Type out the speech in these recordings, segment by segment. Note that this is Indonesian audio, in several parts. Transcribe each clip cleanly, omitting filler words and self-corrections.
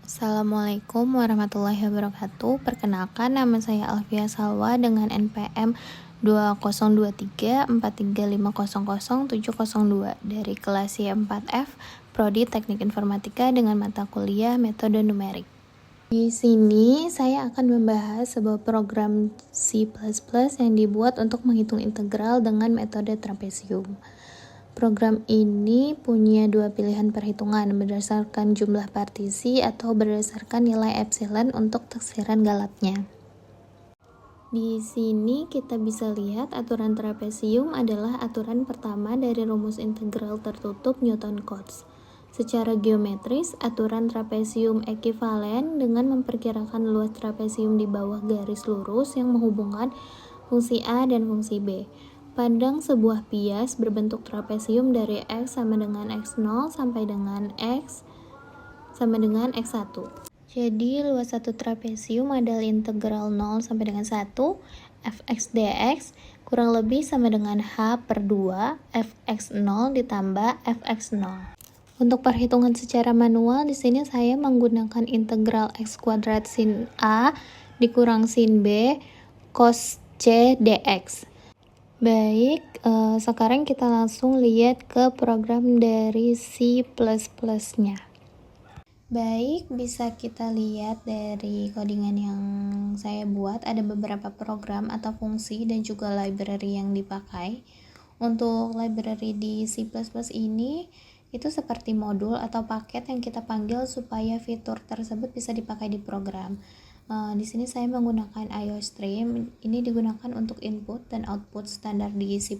Assalamualaikum warahmatullahi wabarakatuh. Perkenalkan, nama saya Alfia Salwa dengan NPM 202343500702 dari kelas Y4F Prodi Teknik Informatika dengan mata kuliah Metode Numerik. Di sini saya akan membahas sebuah program C++ yang dibuat untuk menghitung integral dengan metode trapesium. Program ini punya dua pilihan perhitungan, berdasarkan jumlah partisi atau berdasarkan nilai epsilon untuk taksiran galatnya. Di sini kita bisa lihat aturan trapesium adalah aturan pertama dari rumus integral tertutup Newton-Cotes. Secara geometris, aturan trapesium ekivalen dengan memperkirakan luas trapesium di bawah garis lurus yang menghubungkan fungsi A dan fungsi B. Pandang sebuah bias berbentuk trapesium dari X sama dengan X0 sampai dengan X sama dengan X1. Jadi luas satu trapesium adalah integral 0 sampai dengan 1 fx dx kurang lebih sama dengan h/2 fx0 ditambah fx0. Untuk perhitungan secara manual, di sini saya menggunakan integral x kuadrat sin A dikurang sin B cos C dx. Baik, sekarang kita langsung lihat ke program dari C++-nya. Baik, bisa kita lihat dari codingan yang saya buat, ada beberapa program atau fungsi dan juga library yang dipakai. Untuk library di C++ ini, itu seperti modul atau paket yang kita panggil supaya fitur tersebut bisa dipakai di program. Di sini saya menggunakan IOStream. Ini digunakan untuk input dan output standar di C++.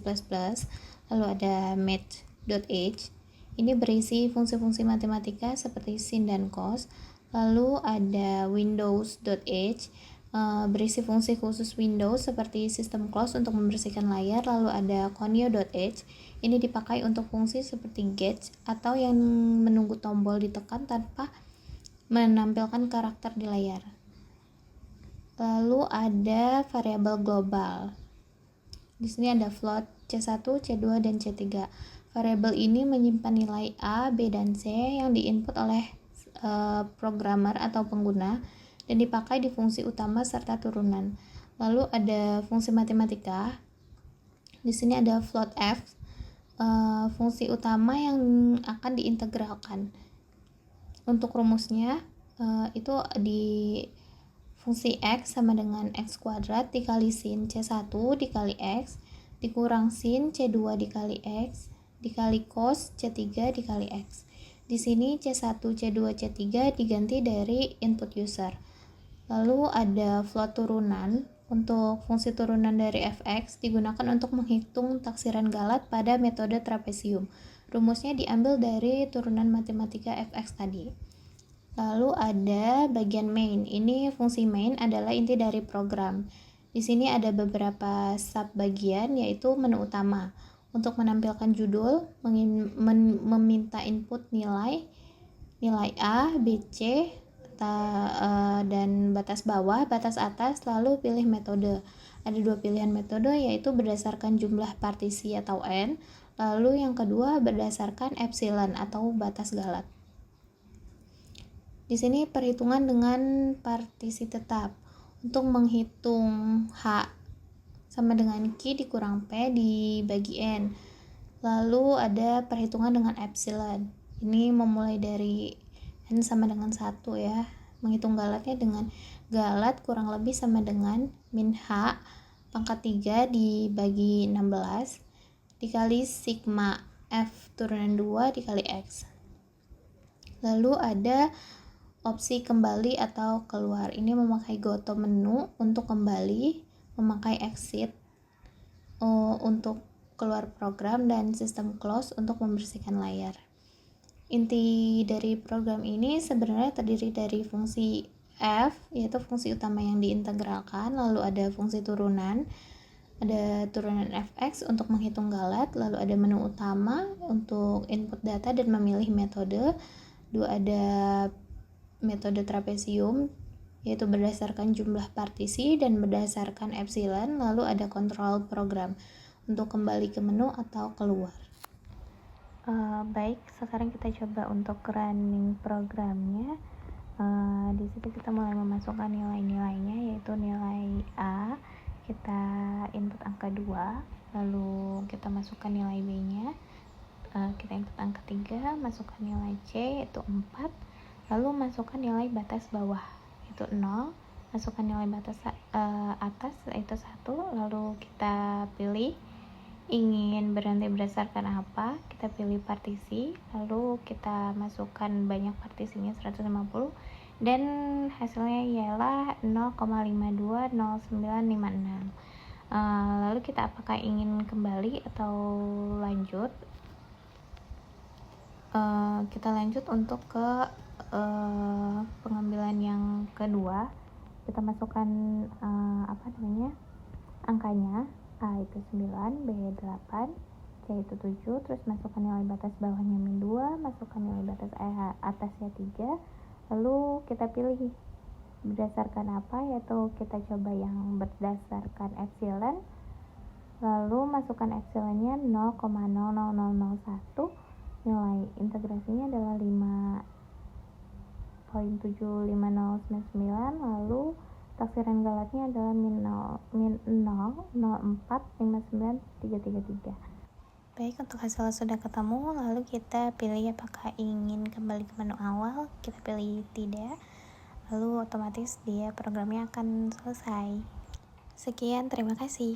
Lalu ada math.h. Ini berisi fungsi-fungsi matematika seperti sin dan cos. Lalu ada windows.h, berisi fungsi khusus Windows seperti system close untuk membersihkan layar. Lalu ada conio.h. Ini dipakai untuk fungsi seperti get atau yang menunggu tombol ditekan tanpa menampilkan karakter di layar. Lalu ada variabel global. Di sini ada float C1, C2, dan C3. Variabel ini menyimpan nilai A, B, dan C yang diinput oleh programmer atau pengguna dan dipakai di fungsi utama serta turunan. Lalu ada fungsi matematika. Di sini ada float F, fungsi utama yang akan diintegralkan. Untuk rumusnya itu di fungsi X sama dengan X kuadrat dikali sin C1 dikali X dikurang sin C2 dikali X dikali cos C3 dikali X. Di sini C1, C2, C3 diganti dari input user. Lalu ada float turunan. Untuk fungsi turunan dari fx digunakan untuk menghitung taksiran galat pada metode trapesium. Rumusnya diambil dari turunan matematika fx tadi. Lalu ada bagian main. Ini fungsi main adalah inti dari program. Di sini ada beberapa sub bagian, yaitu menu utama. Untuk menampilkan judul, meminta input nilai A, B, C, dan batas bawah, batas atas, lalu pilih metode. Ada dua pilihan metode, yaitu berdasarkan jumlah partisi atau N, lalu yang kedua berdasarkan epsilon atau batas galat. Di sini perhitungan dengan partisi tetap. Untuk menghitung H sama dengan Q dikurang P dibagi N. Lalu ada perhitungan dengan epsilon. Ini memulai dari N sama dengan 1 ya. Menghitung galatnya dengan galat kurang lebih sama dengan min H pangkat 3 dibagi 16 dikali sigma F turunan 2 dikali X. Lalu ada opsi kembali atau keluar. Ini memakai goto menu untuk kembali, memakai exit untuk keluar program, dan sistem close untuk membersihkan layar. Inti dari program ini sebenarnya terdiri dari fungsi F, yaitu fungsi utama yang diintegralkan, lalu ada fungsi turunan, ada turunan fx untuk menghitung galat, lalu ada menu utama untuk input data dan memilih metode, ada metode trapesium yaitu berdasarkan jumlah partisi dan berdasarkan epsilon, lalu ada kontrol program untuk kembali ke menu atau keluar. Baik, sekarang kita coba untuk running programnya. di situ kita mulai memasukkan nilai-nilainya, yaitu nilai A, kita input angka 2, lalu kita masukkan nilai B-nya, kita input angka 3, masukkan nilai C yaitu 4, lalu masukkan nilai batas bawah yaitu 0, masukkan nilai batas atas yaitu 1, lalu kita pilih ingin berhenti berdasarkan apa, kita pilih partisi, lalu kita masukkan banyak partisinya 150, dan hasilnya ialah 0,520956. Lalu kita apakah ingin kembali atau lanjut? Kita lanjut untuk ke pengambilan yang kedua. Kita masukkan angkanya. A itu 9, B 8, C itu 7, terus masukkan nilai batas bawahnya min 2, masukkan nilai batas atasnya 3, lalu kita pilih berdasarkan apa, yaitu kita coba yang berdasarkan epsilon, lalu masukkan epsilonnya 0,00001, nilai integrasinya adalah 5.75099, lalu taksiran galatnya adalah min 0,045933. Baik, untuk hasil sudah ketemu, lalu kita pilih apakah ingin kembali ke menu awal, kita pilih tidak, lalu otomatis dia programnya akan selesai. Sekian, terima kasih.